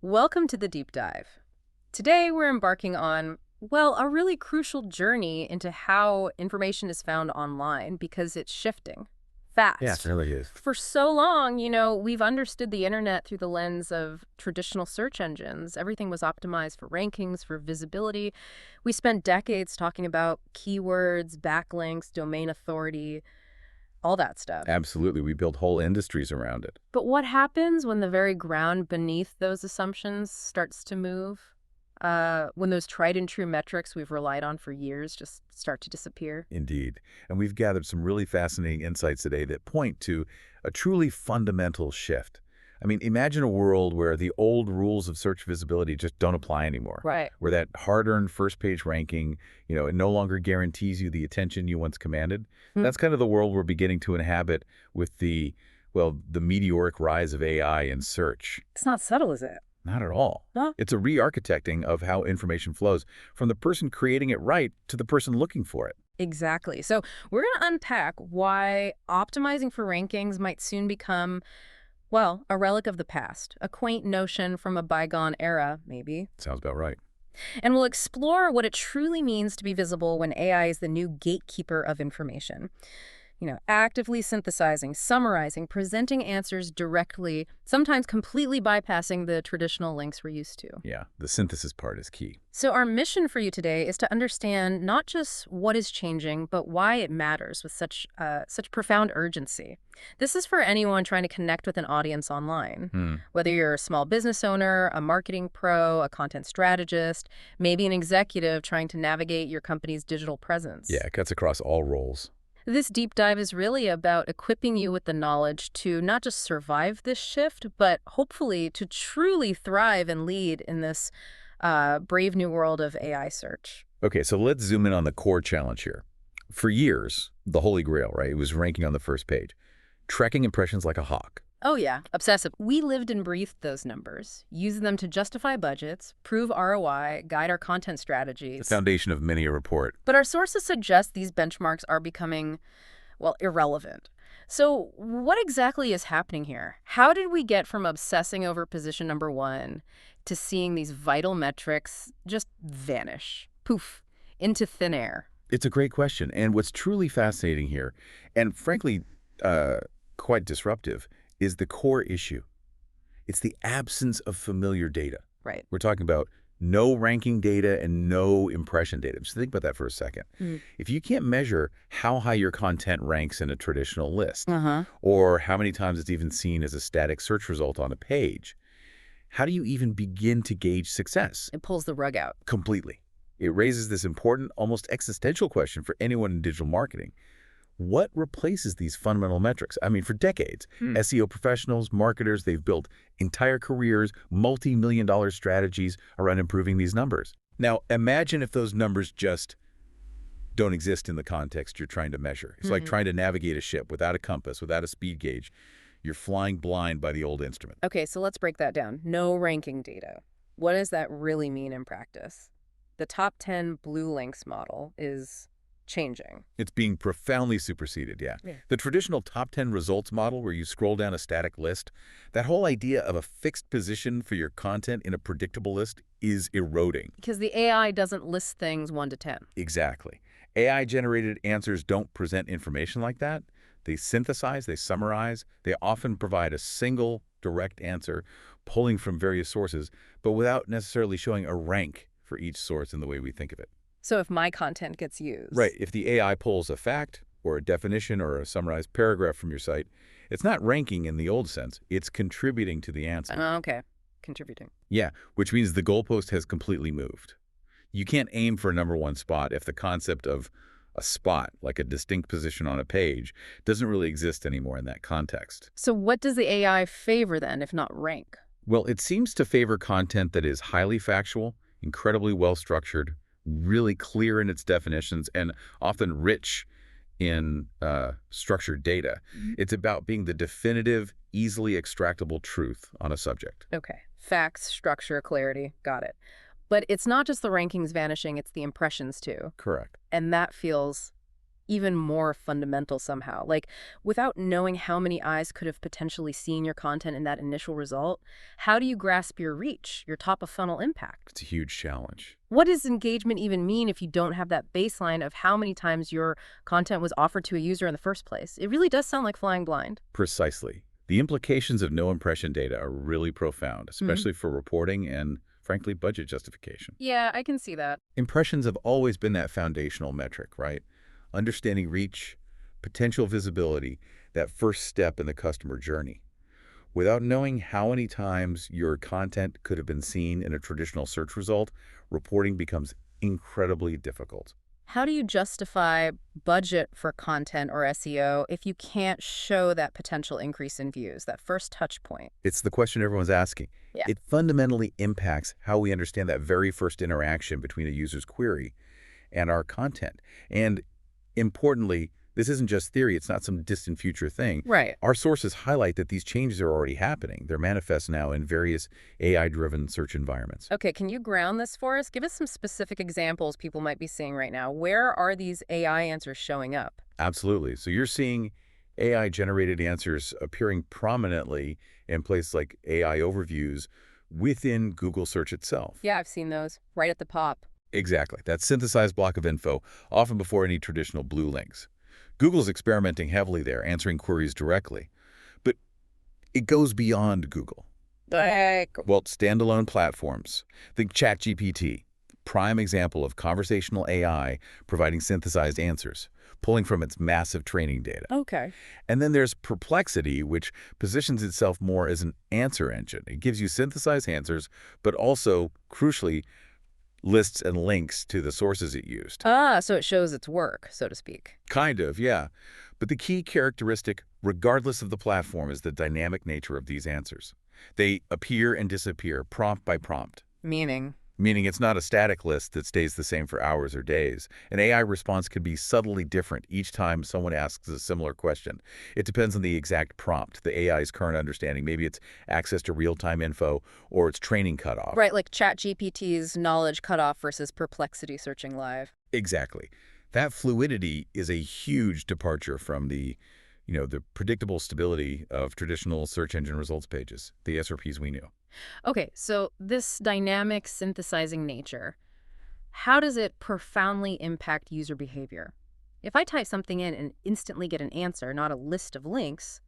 Welcome to the deep dive. Today we're embarking on, well, a really crucial journey into how information is found online because it's shifting Yeah, it fast. really is. For so long, we've understood the internet through the lens of traditional search engines. Everything was optimized for rankings, for visibility. We spent decades talking about keywords, backlinks, domain authority, all that stuff. Absolutely. We build whole industries around it. But what happens when the very ground beneath those assumptions starts to move? When those tried and true metrics we've relied on for years just start to disappear? Indeed. And we've gathered some really fascinating insights today that point to a truly fundamental shift. I mean, imagine a world where the old rules of search visibility just don't apply anymore, Right. where that hard-earned first-page ranking, it no longer guarantees you the attention you once commanded. Hmm. That's kind of the world we're beginning to inhabit with the meteoric rise of AI in search. It's not subtle, is it? Not at all. Huh? It's a re-architecting of how information flows from the person creating it right to the person looking for it. Exactly. So we're going to unpack why optimizing for rankings might soon become, well, a relic of the past, a quaint notion from a bygone era, maybe. Sounds about right. And we'll explore what it truly means to be visible when AI is the new gatekeeper of information. Actively synthesizing, summarizing, presenting answers directly, sometimes completely bypassing the traditional links we're used to. Yeah, the synthesis part is key. So our mission for you today is to understand not just what is changing, but why it matters with such profound urgency. This is for anyone trying to connect with an audience online. Hmm. Whether you're a small business owner, a marketing pro, a content strategist, maybe an executive trying to navigate your company's digital presence. Yeah, it cuts across all roles. This deep dive is really about equipping you with the knowledge to not just survive this shift, but hopefully to truly thrive and lead in this brave new world of AI search. Okay, so let's zoom in on the core challenge here. For years, the Holy Grail, right? It was ranking on the first page, tracking impressions like a hawk. Oh yeah, obsessive. We lived and breathed those numbers, using them to justify budgets, prove ROI, guide our content The strategies. foundation of many a report. But our sources suggest these benchmarks are becoming, well, irrelevant. So what exactly is happening here? How did we get from obsessing over position number one to seeing these vital metrics just vanish, poof, into thin air? It's a great question. And what's truly fascinating here, and frankly, uh, quite disruptive, is the core issue. It's the absence of familiar data. Right. We're talking about no ranking data and no impression data. Just think about that for a second. Mm. If you can't measure how high your content ranks in a traditional list, Uh-huh. or how many times it's even seen as a static search result on a page, how do you even begin to gauge success? It pulls the rug out. Completely. It raises this important, almost existential question for anyone in digital marketing. What replaces these fundamental metrics? I mean, for decades, Hmm. SEO professionals, marketers, they've built entire careers, multi-million-dollar strategies around improving these numbers. Now, imagine if those numbers just don't exist in the context you're trying to measure. It's like Mhm. trying to navigate a ship without a compass, without a speed gauge. You're flying blind by the old instrument. Okay, so let's break that down. No ranking data. What does that really mean in practice? The top 10 blue links model is changing. It's being profoundly superseded, yeah. Yeah. The traditional top 10 results model where you scroll down a static list, that whole idea of a fixed position for your content in a predictable list is eroding. Because the AI doesn't list things 1 to 10. Exactly. AI-generated answers don't present information like that. They synthesize, they summarize, they often provide a single direct answer, pulling from various sources, but without necessarily showing a rank for each source in the way we think of it. So if my content gets used. Right. If the AI pulls a fact or a definition or a summarized paragraph from your site, it's not ranking in the old sense. It's contributing to the answer. Okay. Contributing. Yeah, which means the goalpost has completely moved. You can't aim for a #1 spot if the concept of a spot, like a distinct position on a page, doesn't really exist anymore in that context. So what does the AI favor then, if not rank? Well, it seems to favor content that is highly factual, incredibly well-structured, really clear in its definitions, and often rich in structured data. It's about being the definitive, easily extractable truth on a subject. Okay. Facts, structure, clarity. Got it. But it's not just the rankings vanishing, it's the impressions too. Correct. And that feels even more fundamental somehow. Like, without knowing how many eyes could have potentially seen your content in that initial result, how do you grasp your reach, your top of funnel impact? It's a huge challenge. What does engagement even mean if you don't have that baseline of how many times your content was offered to a user in the first place? It really does sound like flying blind. Precisely. The implications of no impression data are really profound, Mhm. especially for reporting and, frankly, budget justification. Yeah, I can see that. Impressions have always been that foundational metric, right? Understanding reach, potential visibility, that first step in the customer journey. Without knowing how many times your content could have been seen in a traditional search result, reporting becomes incredibly difficult. How do you justify budget for content or SEO if you can't show that potential increase in views, that first touch point? It's the question everyone's asking. Yeah. It fundamentally impacts how we understand that very first interaction between a user's query and our content. And importantly, this isn't just theory. It's not some distant future thing. Right. Our sources highlight that these changes are already happening. They're manifest now in various AI-driven search environments. Okay, can you ground this for us? Give us some specific examples people might be seeing right now. Where are these AI answers showing up? Absolutely. So you're seeing AI-generated answers appearing prominently in places like AI Overviews within Google Search itself. Yeah, I've seen those right at the top. Exactly. That synthesized block of info, often before any traditional blue links. Google's experimenting heavily there, answering queries directly. But it goes beyond Google. Like, Well, standalone platforms. Think ChatGPT, prime example of conversational AI providing synthesized answers, pulling from its massive training data. okay. And then there's Perplexity, which positions itself more as an answer engine. It gives you synthesized answers, but also, crucially, lists and links to the sources it used. Ah, so it shows its work, so to speak. Kind of, yeah. But the key characteristic, regardless of the platform, is the dynamic nature of these answers. They appear and disappear prompt by prompt, Meaning? meaning it's not a static list that stays the same for hours or days. An AI response could be subtly different each time someone asks a similar question. It depends on the exact prompt, the AI's current understanding. Maybe it's access to real-time info or its training cutoff. Right, like ChatGPT's knowledge cutoff versus Perplexity searching live. Exactly. That fluidity is a huge departure from the predictable stability of traditional search engine results pages, the SRPs we knew. Okay, so this dynamic synthesizing nature, how does it profoundly impact user behavior? If I type something in and instantly get an answer, not a list of links,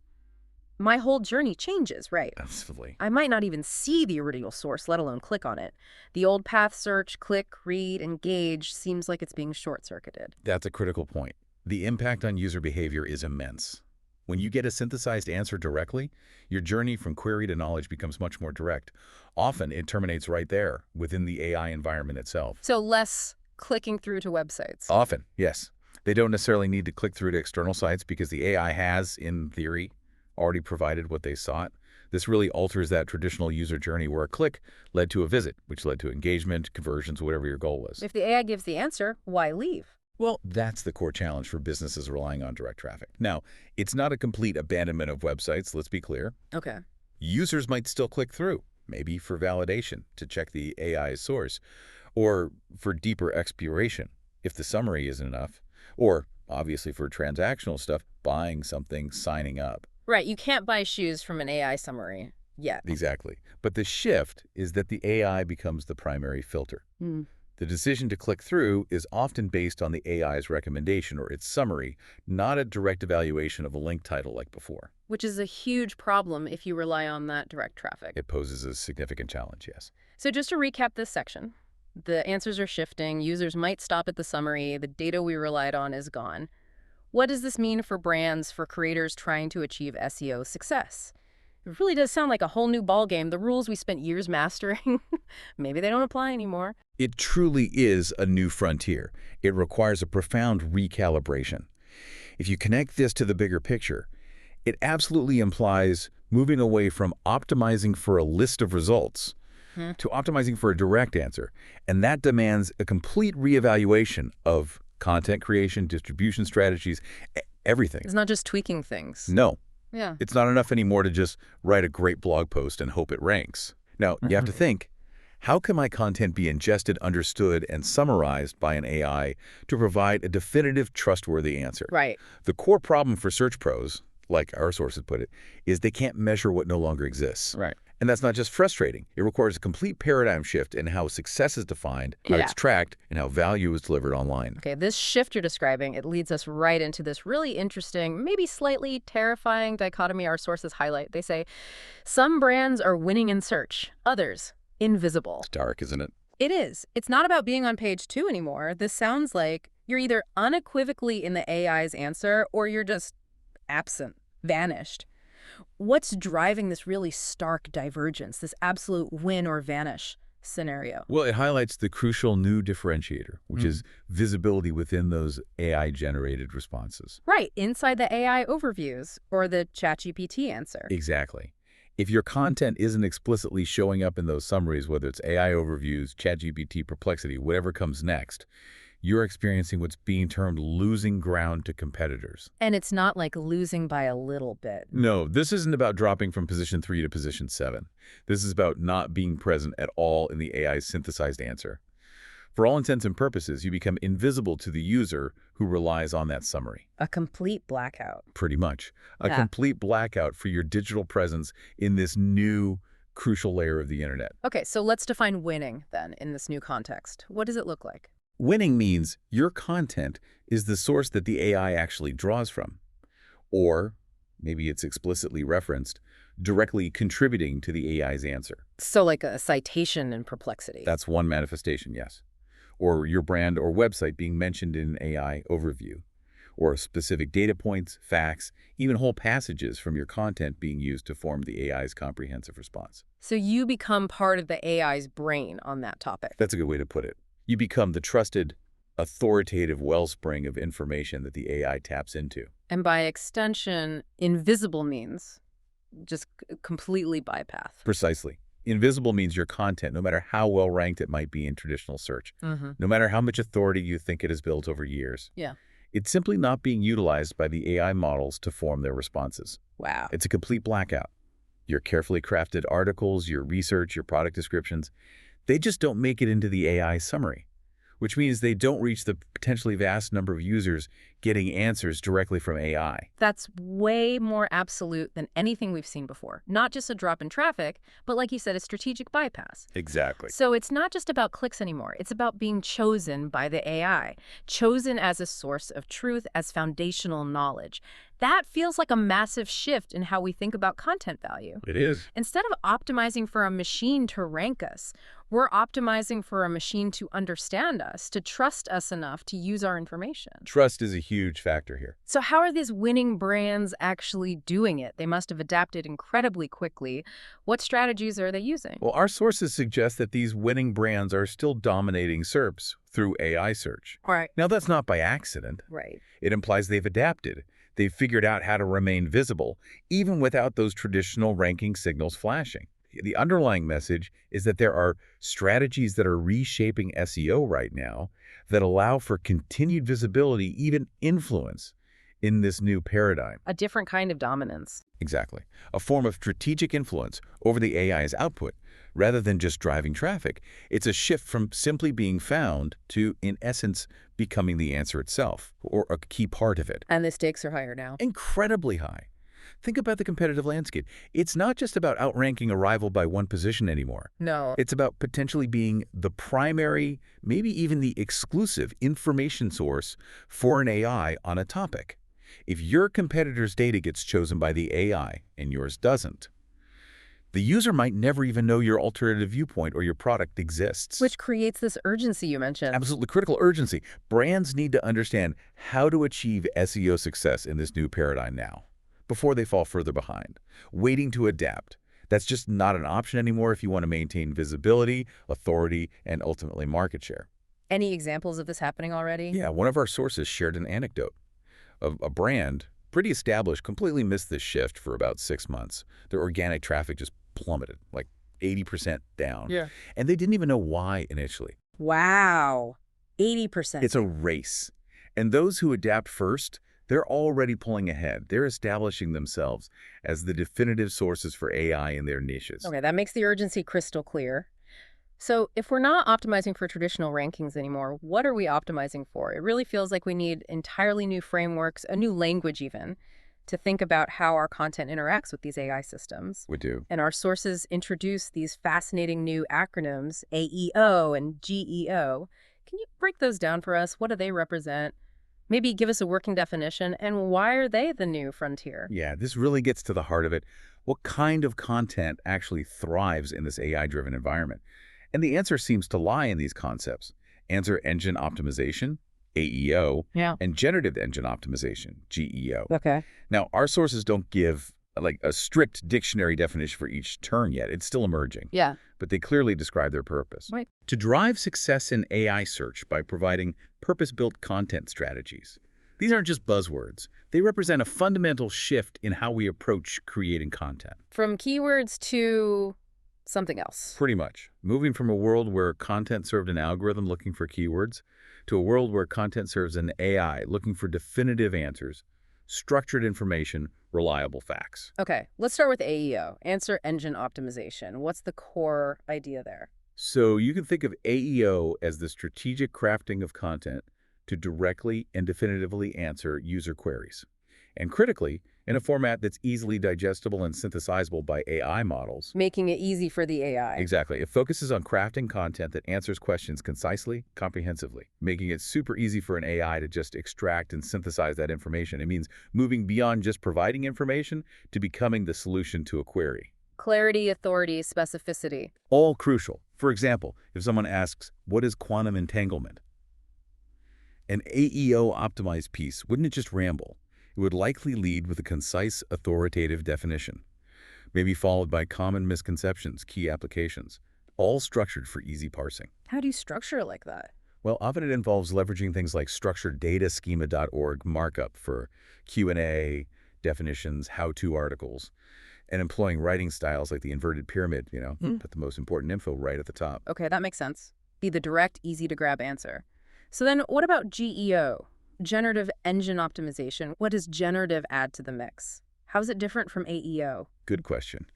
my whole journey changes, right? Absolutely. I might not even see the original source, let alone click on it. The old path search, click, read, engage seems like it's being short-circuited. That's a critical point. The impact on user behavior is immense. When you get a synthesized answer directly, your journey from query to knowledge becomes much more direct. Often, it terminates right there, within the AI environment itself. So less clicking through to websites. Often, yes. They don't necessarily need to click through to external sites because the AI has, in theory, already provided what they sought. This really alters that traditional user journey where a click led to a visit, which led to engagement, conversions, whatever your goal was. If the AI gives the answer, why leave? Well, that's the core challenge for businesses relying on direct traffic. Now, it's not a complete abandonment of websites, let's be clear. Okay. Users might still click through, maybe for validation, to check the AI's source, or for deeper exploration, if the summary isn't enough, or, obviously for transactional stuff, buying something, signing up. Right, you can't buy shoes from an AI summary yet. Exactly. But the shift is that the AI becomes the primary filter. Hmm. The decision to click through is often based on the AI's recommendation or its summary, not a direct evaluation of a link title like before. Which is a huge problem if you rely on that direct traffic. It poses a significant challenge, yes. So just to recap this section, the answers are shifting, users might stop at the summary, the data we relied on is gone. What does this mean for brands, for creators trying to achieve SEO success? It really does sound like a whole new ballgame. The rules we spent years mastering, maybe they don't apply anymore. It truly is a new frontier. It requires a profound recalibration. If you connect this to the bigger picture, it absolutely implies moving away from optimizing for a list of results to optimizing for a direct answer. And that demands a complete reevaluation of content creation, distribution strategies, everything. It's not just tweaking things. No, Yeah. it's not enough anymore to just write a great blog post and hope it ranks. Now, you have to think, How can my content be ingested, understood, and summarized by an AI to provide a definitive, trustworthy answer? Right. The core problem for search pros, like our sources put it, is they can't measure what no longer exists. Right. And that's not just frustrating. It requires a complete paradigm shift in how success is defined, how Yeah. it's tracked, and how value is delivered online. Okay, this shift you're describing, it leads us right into this really interesting, maybe slightly terrifying dichotomy our sources highlight. They say, some brands are winning in search, others invisible. It's dark, isn't it? It is. It's not about being on page 2 anymore. This sounds like you're either unequivocally in the AI's answer or you're just absent, vanished. What's driving this really stark divergence, this absolute win or vanish scenario? Well, it highlights the crucial new differentiator, which is visibility within those AI-generated responses. Right, inside the AI overviews or the ChatGPT answer. Exactly. If your content isn't explicitly showing up in those summaries, whether it's AI overviews, ChatGPT, Perplexity, whatever comes next, you're experiencing what's being termed losing ground to competitors. And it's not like losing by a little bit. No, this isn't about dropping from position 3 to position 7. This is about not being present at all in the AI's synthesized answer. For all intents and purposes, you become invisible to the user who relies on that summary. A complete blackout. Pretty much. A Yeah. complete blackout for your digital presence in this new crucial layer of the internet. Okay, so let's define winning then in this new context. What does it look like? Winning means your content is the source that the AI actually draws from. Or, maybe it's explicitly referenced, directly contributing to the AI's answer. So like a citation in Perplexity. That's one manifestation, yes. Or your brand or website being mentioned in an AI overview. Or specific data points, facts, even whole passages from your content being used to form the AI's comprehensive response. So you become part of the AI's brain on that topic. That's a good way to put it. You become the trusted, authoritative wellspring of information that the AI taps into. And by extension, invisible means just completely bypass. Precisely. Invisible means your content, no matter how well ranked it might be in traditional search, no matter how much authority you think it has built over years. Yeah. It's simply not being utilized by the AI models to form their responses. Wow. It's a complete blackout. Your carefully crafted articles, your research, your product descriptions, they just don't make it into the AI summary, which means they don't reach the potentially vast number of users getting answers directly from AI. That's way more absolute than anything we've seen before. Not just a drop in traffic, but like you said, a strategic bypass. Exactly. So it's not just about clicks anymore. It's about being chosen by the AI, chosen as a source of truth, as foundational knowledge. That feels like a massive shift in how we think about content value. It is. Instead of optimizing for a machine to rank us, we're optimizing for a machine to understand us, to trust us enough to use our information. Trust is a huge factor here. So how are these winning brands actually doing it? They must have adapted incredibly quickly. What strategies are they using? Well, our sources suggest that these winning brands are still dominating SERPs through AI search. Right. Now, that's not by accident. Right. It implies they've adapted. They've figured out how to remain visible, even without those traditional ranking signals flashing. The underlying message is that there are strategies that are reshaping SEO right now that allow for continued visibility, even influence, in this new paradigm. A different kind of dominance. Exactly. A form of strategic influence over the AI's output, rather than just driving traffic. It's a shift from simply being found to, in essence, becoming the answer itself, or a key part of it. And the stakes are higher now. Incredibly high. Think about the competitive landscape. It's not just about outranking a rival by one position anymore. No. It's about potentially being the primary, maybe even the exclusive information source for an AI on a topic. If your competitor's data gets chosen by the AI and yours doesn't, the user might never even know your alternative viewpoint or your product exists. Which creates this urgency you mentioned. Absolutely critical urgency. Brands need to understand how to achieve SEO success in this new paradigm now, before they fall further behind. Waiting to adapt. That's just not an option anymore if you want to maintain visibility, authority, and ultimately market share. Any examples of this happening already? Yeah, one of our sources shared an anecdote of a brand, pretty established, completely missed this shift for about 6 months. Their organic traffic just plummeted, like 80% down. Yeah. And they didn't even know why initially. Wow. 80%. It's a race. And those who adapt first, they're already pulling ahead. They're establishing themselves as the definitive sources for AI in their niches. Okay, that makes the urgency crystal clear. So if we're not optimizing for traditional rankings anymore, what are we optimizing for? It really feels like we need entirely new frameworks, a new language even, to think about how our content interacts with these AI systems. We do. And our sources introduce these fascinating new acronyms, AEO and GEO. Can you break those down for us? What do they represent? Maybe give us a working definition, and why are they the new frontier? Yeah, this really gets to the heart of it. What kind of content actually thrives in this AI-driven environment? And the answer seems to lie in these concepts. Answer engine optimization, AEO, Yeah. and generative engine optimization, GEO. Okay. Now, our sources don't give like a strict dictionary definition for each term yet. It's still emerging, Yeah. but they clearly describe their purpose. Right. To drive success in AI search by providing purpose-built content strategies. These aren't just buzzwords. They represent a fundamental shift in how we approach creating content. From keywords to something else. Pretty much. Moving from a world where content served an algorithm looking for keywords to a world where content serves an AI looking for definitive answers, structured information, reliable facts. Okay, let's start with AEO, Answer Engine Optimization. What's the core idea there? So you can think of AEO as the strategic crafting of content to directly and definitively answer user queries. And critically, in a format that's easily digestible and synthesizable by AI models. Making it easy for the AI. Exactly. It focuses on crafting content that answers questions concisely, comprehensively, making it super easy for an AI to just extract and synthesize that information. It means moving beyond just providing information to becoming the solution to a query. Clarity, authority, specificity. All crucial. For example, if someone asks, what is quantum entanglement? An AEO-optimized piece wouldn't it just ramble? It would likely lead with a concise, authoritative definition, maybe followed by common misconceptions, key applications, all structured for easy parsing. How do you structure it like that? Well, often it involves leveraging things like structured data schema.org markup for Q&A, definitions, how-to articles, and employing writing styles like the inverted pyramid, put the most important info right at the top. Okay, that makes sense. Be the direct, easy-to-grab answer. So then what about GEO? Generative Engine Optimization. What does generative add to the mix? How is it different from AEO? Good question.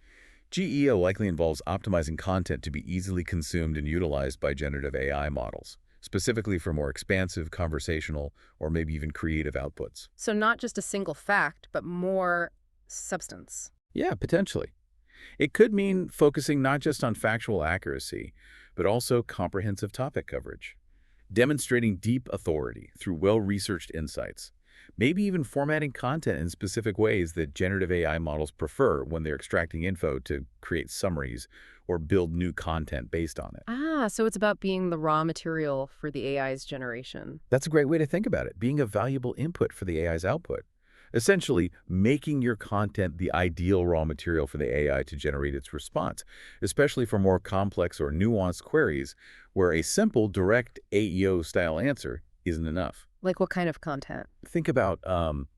GEO likely involves optimizing content to be easily consumed and utilized by generative AI models, specifically for more expansive, conversational, or maybe even creative outputs. So not just a single fact, but more substance. Yeah, potentially. It could mean focusing not just on factual accuracy, but also comprehensive topic coverage, demonstrating deep authority through well-researched insights, maybe even formatting content in specific ways that generative AI models prefer when they're extracting info to create summaries or build new content based on it. Ah, so it's about being the raw material for the AI's generation. That's a great way to think about it, being a valuable input for the AI's output. Essentially, making your content the ideal raw material for the AI to generate its response, especially for more complex or nuanced queries where a simple, direct AEO-style answer isn't enough. Like what kind of content? Think about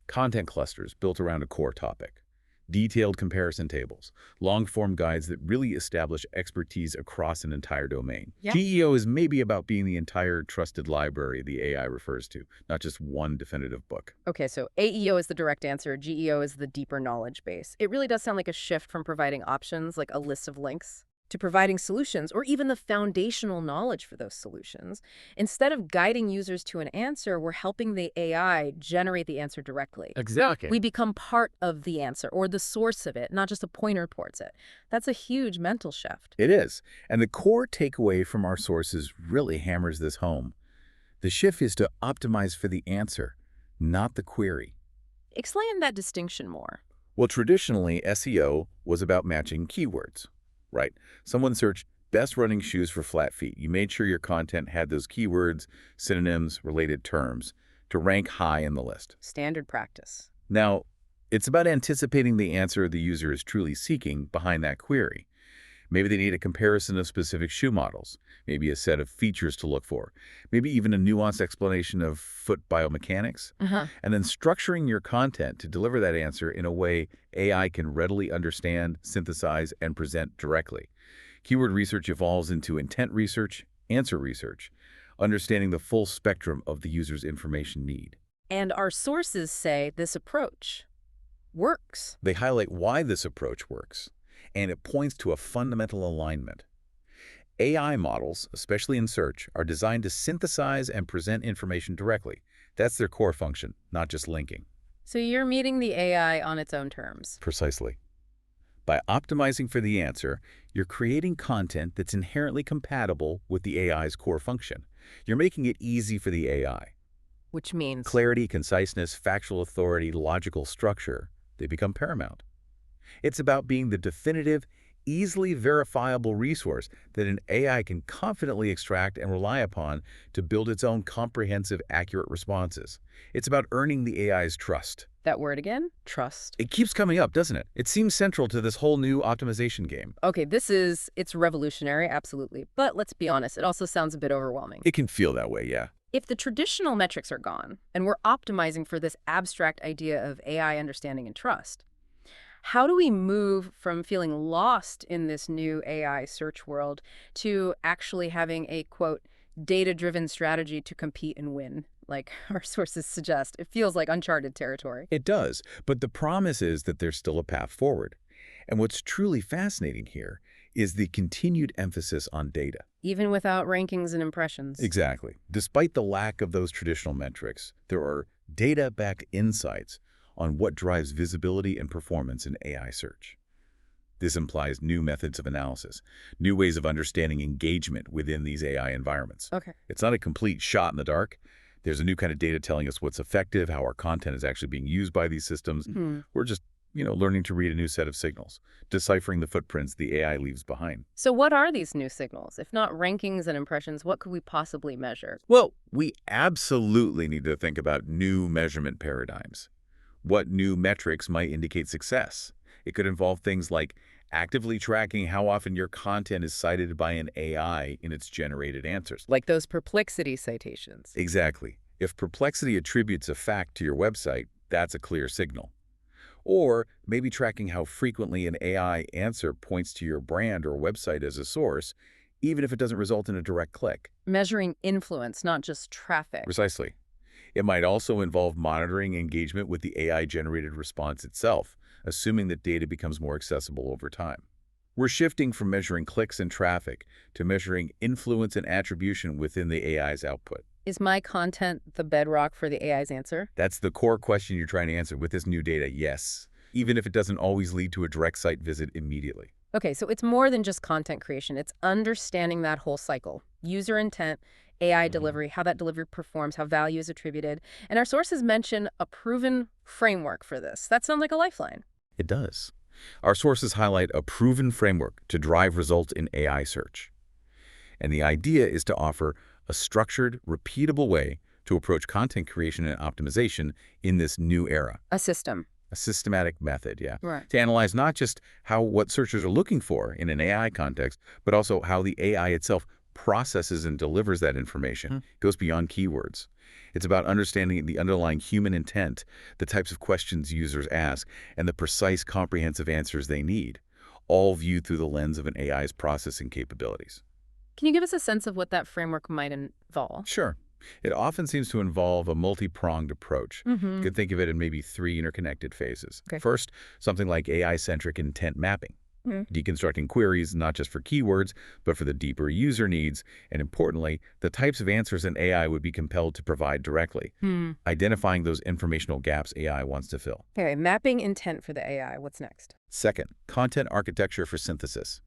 content clusters built around a core topic, detailed comparison tables, long-form guides that really establish expertise across an entire domain. Yeah. GEO is maybe about being the entire trusted library the AI refers to, not just one definitive book. Okay, so AEO is the direct answer, GEO is the deeper knowledge base. It really does sound like a shift from providing options, like a list of links, to providing solutions, or even the foundational knowledge for those solutions. Instead of guiding users to an answer, we're helping the AI generate the answer directly. Exactly. We become part of the answer, or the source of it, not just a pointer towards it. That's a huge mental shift. It is. And the core takeaway from our sources really hammers this home. The shift is to optimize for the answer, not the query. Explain that distinction more. Well, traditionally, SEO was about matching keywords, right? Someone searched best running shoes for flat feet. You made sure your content had those keywords, synonyms, related terms to rank high in the list. Standard practice. Now, it's about anticipating the answer the user is truly seeking behind that query. Maybe they need a comparison of specific shoe models, maybe a set of features to look for, maybe even a nuanced explanation of foot biomechanics, and then structuring your content to deliver that answer in a way AI can readily understand, synthesize, and present directly. Keyword research evolves into intent research, answer research, understanding the full spectrum of the user's information need. And our sources say this approach works. They highlight why this approach works, and it points to a fundamental alignment. AI models, especially in search, are designed to synthesize and present information directly. That's their core function, not just linking. So you're meeting the AI on its own terms. Precisely. By optimizing for the answer, you're creating content that's inherently compatible with the AI's core function. You're making it easy for the AI. Which means, Clarity, conciseness, factual authority, logical structure, they become paramount. It's about being the definitive, easily verifiable resource that an AI can confidently extract and rely upon to build its own comprehensive, accurate responses. It's about earning the AI's trust. that word again? Trust. It keeps coming up, doesn't it? It seems central to this whole new optimization game. Okay, it's revolutionary, absolutely. But let's be honest, it also sounds a bit overwhelming. It can feel that way, yeah. If the traditional metrics are gone, and we're optimizing for this abstract idea of AI understanding and trust, how do we move from feeling lost in this new AI search world to actually having a, quote, data-driven strategy to compete and win, like our sources suggest? It feels like uncharted territory. It does, but the promise is that there's still a path forward. And what's truly fascinating here is the continued emphasis on data. Even without rankings and impressions. Exactly. Despite the lack of those traditional metrics, there are data-backed insights on what drives visibility and performance in AI search. This implies new methods of analysis, new ways of understanding engagement within these AI environments. Okay. It's not a complete shot in the dark. There's a new kind of data telling us what's effective, how our content is actually being used by these systems. We're just, learning to read a new set of signals, deciphering the footprints the AI leaves behind. So what are these new signals? If not rankings and impressions, what could we possibly measure? Well, we absolutely need to think about new measurement paradigms. What new metrics might indicate success? It could involve things like actively tracking how often your content is cited by an AI in its generated answers. Like those perplexity citations. Exactly. If Perplexity attributes a fact to your website, that's a clear signal. Or maybe tracking how frequently an AI answer points to your brand or website as a source, even if it doesn't result in a direct click. Measuring influence, not just traffic. Precisely. It might also involve monitoring engagement with the AI-generated response itself, assuming that data becomes more accessible over time. We're shifting from measuring clicks and traffic to measuring influence and attribution within the AI's output. Is my content the bedrock for the AI's answer? That's the core question you're trying to answer with this new data, yes, even if it doesn't always lead to a direct site visit immediately. Okay, so it's more than just content creation. It's understanding that whole cycle. User intent, AI delivery, how that delivery performs, how value is attributed. And our sources mention a proven framework for this. That sounds like a lifeline. It does. Our sources highlight a proven framework to drive results in AI search. And the idea is to offer a structured, repeatable way to approach content creation and optimization in this new era. A system. A systematic method, yeah. Right. To analyze not just what searchers are looking for in an AI context, but also how the AI itself processes and delivers that information. It goes beyond keywords. It's about understanding the underlying human intent, the types of questions users ask, and the precise, comprehensive answers they need, all viewed through the lens of an AI's processing capabilities. Can you give us a sense of what that framework might involve? Sure. It often seems to involve a multi-pronged approach. You could think of it in maybe 3 interconnected phases. Okay. First, something like AI-centric intent mapping. Deconstructing queries not just for keywords, but for the deeper user needs, and importantly, the types of answers an AI would be compelled to provide directly. Identifying those informational gaps AI wants to fill. Okay, mapping intent for the AI. What's next? Second, content architecture for synthesis.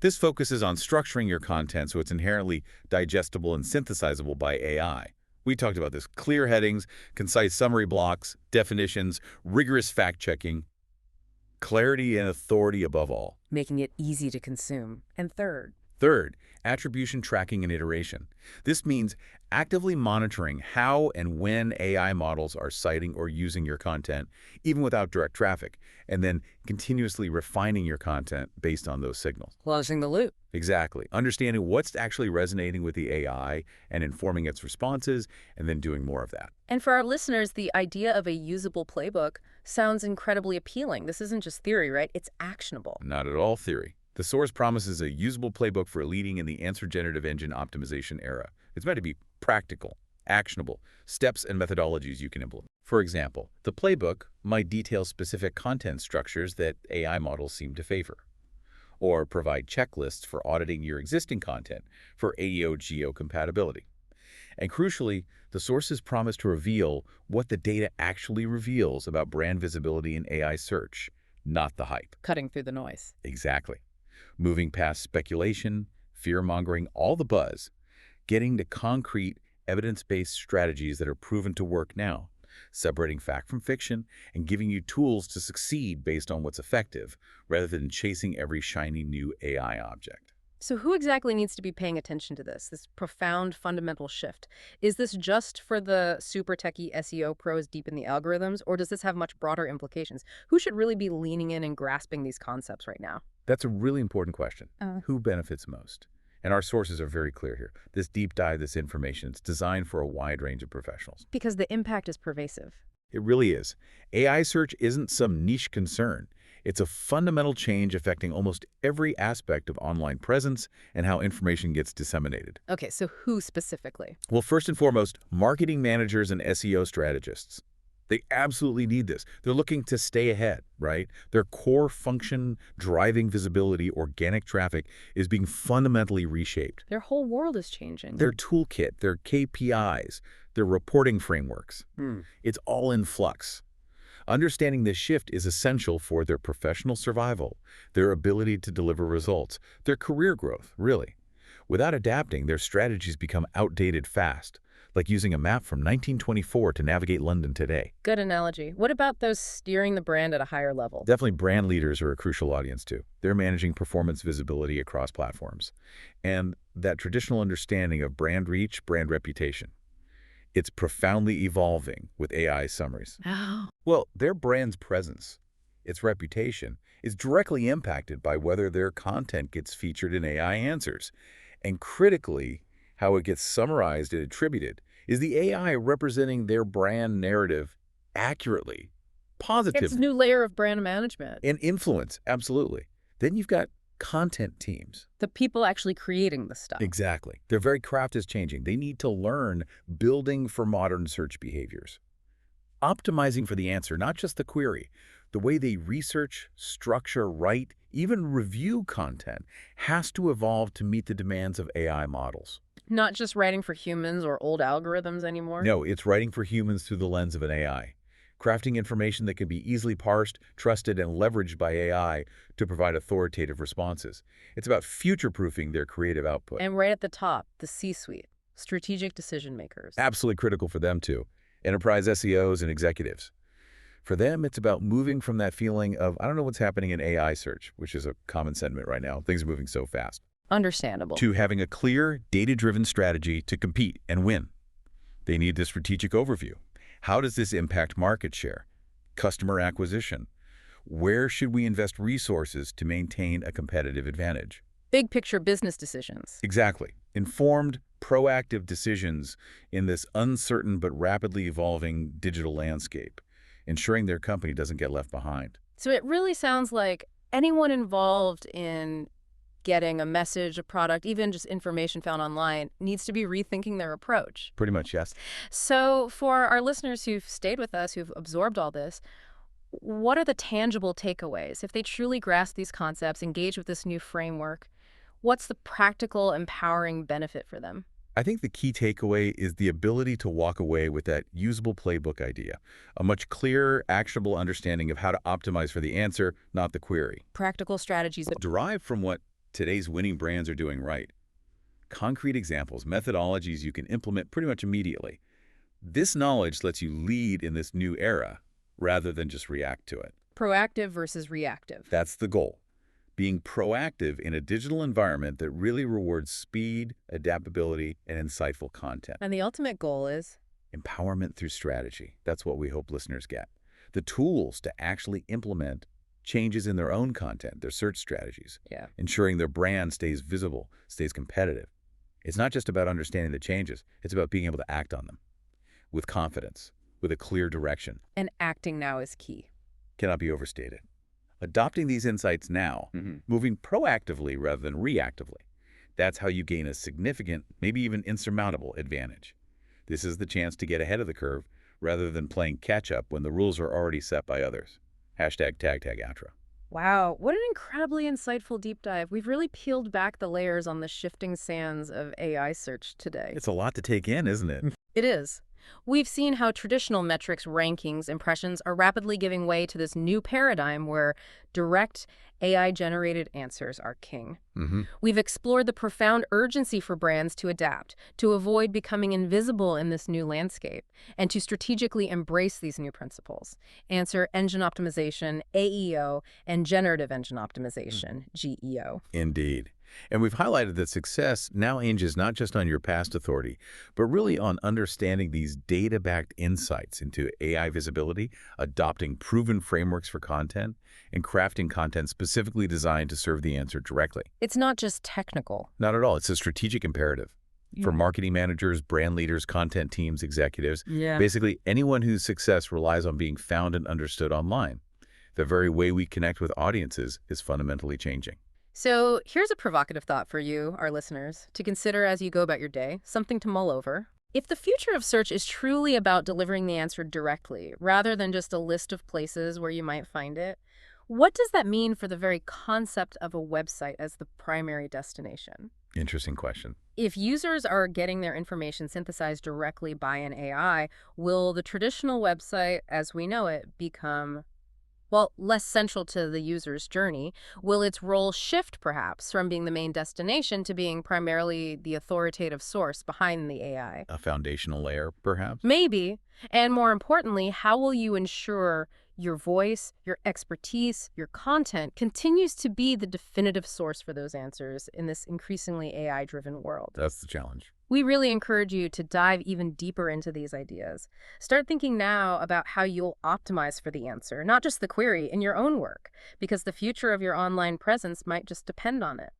This focuses on structuring your content so it's inherently digestible and synthesizable by AI. We talked about this. Clear headings, concise summary blocks, definitions, rigorous fact-checking, clarity and authority above all. Making it easy to consume. And Third, attribution tracking and iteration. This means actively monitoring how and when AI models are citing or using your content, even without direct traffic, and then continuously refining your content based on those signals. closing the loop. Exactly. Understanding what's actually resonating with the AI and informing its responses, and then doing more of that. And for our listeners, the idea of a usable playbook sounds incredibly appealing. This isn't just theory, right? It's actionable. Not at all theory. The source promises a usable playbook for leading in the Generative Engine Optimization era. It's meant to be practical, actionable, steps and methodologies you can implement. For example, the playbook might detail specific content structures that AI models seem to favor. or provide checklists for auditing your existing content for AEO-GEO compatibility. And crucially, the sources promise to reveal what the data actually reveals about brand visibility in AI search, not the hype. Cutting through the noise. Exactly. Moving past speculation, fear-mongering, all the buzz, getting to concrete, evidence-based strategies that are proven to work now, separating fact from fiction, and giving you tools to succeed based on what's effective, rather than chasing every shiny new AI object. So who exactly needs to be paying attention to this profound fundamental shift? Is this just for the super techie SEO pros deep in the algorithms, or does this have much broader implications? Who should really be leaning in and grasping these concepts right now? That's a really important question. Who benefits most? And our sources are very clear here. This deep dive, this information, it's designed for a wide range of professionals. Because the impact is pervasive. It really is. AI search isn't some niche concern. It's a fundamental change affecting almost every aspect of online presence and how information gets disseminated. Okay, so who specifically? Well, first and foremost, marketing managers and SEO strategists. They absolutely need this. They're looking to stay ahead, right? Their core function, driving visibility, organic traffic, is being fundamentally reshaped. Their whole world is changing. Their toolkit, their KPIs, their reporting frameworks, it's all in flux. Understanding this shift is essential for their professional survival, their ability to deliver results, their career growth, really. Without adapting, their strategies become outdated fast, like using a map from 1924 to navigate London today. Good analogy. What about those steering the brand at a higher level? Definitely brand leaders are a crucial audience too. They're managing performance visibility across platforms. And that traditional understanding of brand reach, brand reputation. It's profoundly evolving with AI summaries. Oh. Well, their brand's presence, its reputation, is directly impacted by whether their content gets featured in AI answers. And critically, how it gets summarized and attributed. Is the AI representing their brand narrative accurately, positively? It's a new layer of brand management. And influence, absolutely. Then you've got content teams. The people actually creating the stuff. Exactly. Their very craft is changing. They need to learn building for modern search behaviors. Optimizing for the answer, not just the query. The way they research, structure, write, even review content has to evolve to meet the demands of AI models. Not just writing for humans or old algorithms anymore? No, it's writing for humans through the lens of an AI. Crafting information that can be easily parsed, trusted, and leveraged by AI to provide authoritative responses. It's about future-proofing their creative output. And right at the top, the C-suite, strategic decision makers. Absolutely critical for them too. Enterprise SEOs and executives. For them, it's about moving from that feeling of, I don't know what's happening in AI search, which is a common sentiment right now. Things are moving so fast. Understandable. To having a clear, data-driven strategy to compete and win. They need the strategic overview. How does this impact market share, customer acquisition? Where should we invest resources to maintain a competitive advantage? Big picture business decisions. Exactly. Informed, proactive decisions in this uncertain but rapidly evolving digital landscape, ensuring their company doesn't get left behind. So it really sounds like anyone involved in getting a message, a product, even just information found online, needs to be rethinking their approach. Pretty much, yes. So for our listeners who've stayed with us, who've absorbed all this, what are the tangible takeaways? If they truly grasp these concepts, engage with this new framework, what's the practical, empowering benefit for them? I think the key takeaway is the ability to walk away with that usable playbook idea, a much clearer, actionable understanding of how to optimize for the answer, not the query. Practical strategies that Derived from what today's winning brands are doing right. Concrete examples, methodologies you can implement pretty much immediately. This knowledge lets you lead in this new era rather than just react to it. proactive versus reactive. That's the goal. Being proactive in a digital environment that really rewards speed, adaptability, and insightful content. And the ultimate goal is? Empowerment through strategy. That's what we hope listeners get. The tools to actually implement changes in their own content, their search strategies, ensuring their brand stays visible, stays competitive. It's not just about understanding the changes, it's about being able to act on them with confidence, with a clear direction. And acting now is key. Cannot be overstated. Adopting these insights now, moving proactively rather than reactively, that's how you gain a significant, maybe even insurmountable advantage. This is the chance to get ahead of the curve rather than playing catch-up when the rules are already set by others. #TagTagAtra. Wow, what an incredibly insightful deep dive. We've really peeled back the layers on the shifting sands of AI search today. It's a lot to take in, isn't it? It is. We've seen how traditional metrics, rankings, impressions are rapidly giving way to this new paradigm where direct AI-generated answers are king. Hmm. We've explored the profound urgency for brands to adapt, to avoid becoming invisible in this new landscape, and to strategically embrace these new principles. Answer engine optimization, AEO, and generative engine optimization, GEO. Indeed. And we've highlighted that success now hinges not just on your past authority, but really on understanding these data-backed insights into AI visibility, adopting proven frameworks for content, and crafting content specifically designed to serve the answer directly. It's not just technical. Not at all. It's a strategic imperative. For marketing managers, brand leaders, content teams, executives, Yeah. basically anyone whose success relies on being found and understood online. The very way we connect with audiences is fundamentally changing. So here's a provocative thought for you, our listeners, to consider as you go about your day, something to mull over. If the future of search is truly about delivering the answer directly, rather than just a list of places where you might find it, what does that mean for the very concept of a website as the primary destination? Interesting question. If users are getting their information synthesized directly by an AI, will the traditional website as we know it become, well, less central to the user's journey? Will its role shift, perhaps, from being the main destination to being primarily the authoritative source behind the AI? A foundational layer, perhaps? Maybe. And more importantly, how will you ensure your voice, your expertise, your content continues to be the definitive source for those answers in this increasingly AI-driven world? That's the challenge. We really encourage you to dive even deeper into these ideas. Start thinking now about how you'll optimize for the answer, not just the query, in your own work, because the future of your online presence might just depend on it.